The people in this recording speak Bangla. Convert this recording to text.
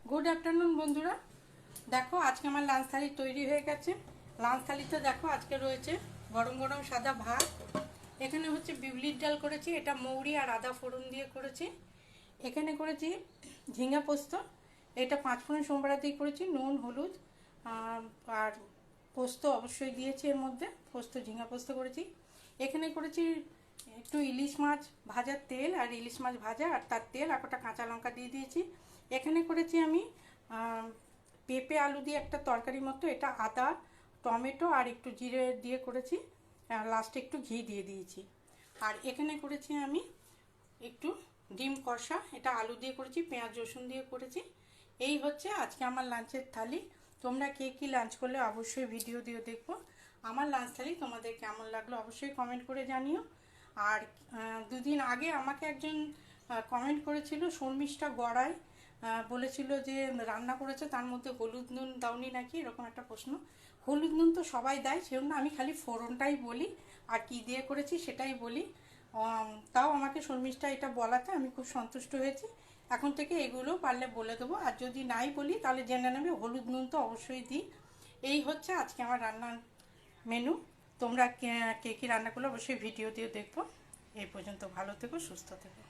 গুড আফটারনুন বন্ধুরা। দেখো আজকে আমার লাঞ্চ থালি তৈরি হয়ে গেছে। লাঞ্চ থালিতে দেখো আজকে রয়েছে গরম গরম সাদা ভাত। এখানে হচ্ছে বিউলির ডাল করেছি, এটা মৌরি আর আদা ফোড়ন দিয়ে করেছি। এখানে করেছি ঝিঙা পোস্ত, এটা 5 ফোড়ন সোমবার দিয়ে করেছি, নুন হলুদ আর পোস্ত অবশ্যই দিয়েছি এর মধ্যে, পোস্ত ঝিঙা পোস্ত করেছি। এখানে করেছি একটু ইলিশ মাছ ভাজার তেল আর ইলিশ মাছ ভাজা আর তার তেল আর কটা কাঁচা লঙ্কা দিয়ে দিয়েছি। এখানে করেছি আমি পেঁপে আলু দিয়ে একটা তরকারি মতো, এটা আদা টমেটো আর একটু জিরে দিয়ে করেছি, লাস্টে একটু ঘি দিয়ে দিয়েছি। আর এখানে করেছি আমি একটু ডিম কষা, এটা আলু দিয়ে করেছি, পেঁয়াজ রসুন দিয়ে করেছি। এই হচ্ছে আজকে আমার লাঞ্চের থালি। তোমরা কে কী লাঞ্চ করলে অবশ্যই ভিডিও দিয়ে দেখবো। আমার লাঞ্চ থালি তোমাদের কেমন লাগলো অবশ্যই কমেন্ট করে জানিও। আর দুদিন আগে আমাকে একজন কমেন্ট করেছিল শর্মিষ্ঠা গড়ায়, বলেছিল যে রান্না করেছে তার মধ্যে হলুদ নুন দাওনি নাকি, এরকম একটা প্রশ্ন। হলুদ নুন তো সবাই দেয়, সেজন্য আমি খালি ফোড়নটাই বলি আর কি দিয়ে করেছি সেটাই বলি। তাও আমাকে শর্মিষ্ঠা এটা বলাতে আমি খুব সন্তুষ্ট হয়েছি। এখন থেকে এগুলো পারলে বলে দেবো, আর যদি নাই বলি তাহলে জেনে নেবে হলুদ নুন তো অবশ্যই দিই। এই হচ্ছে আজকে আমার রান্নার মেনু। তোমরা কে কী রান্না করলে অবশ্যই ভিডিও দিয়ে দেখবো। এই পর্যন্ত ভালো থেকো, সুস্থ থেকো।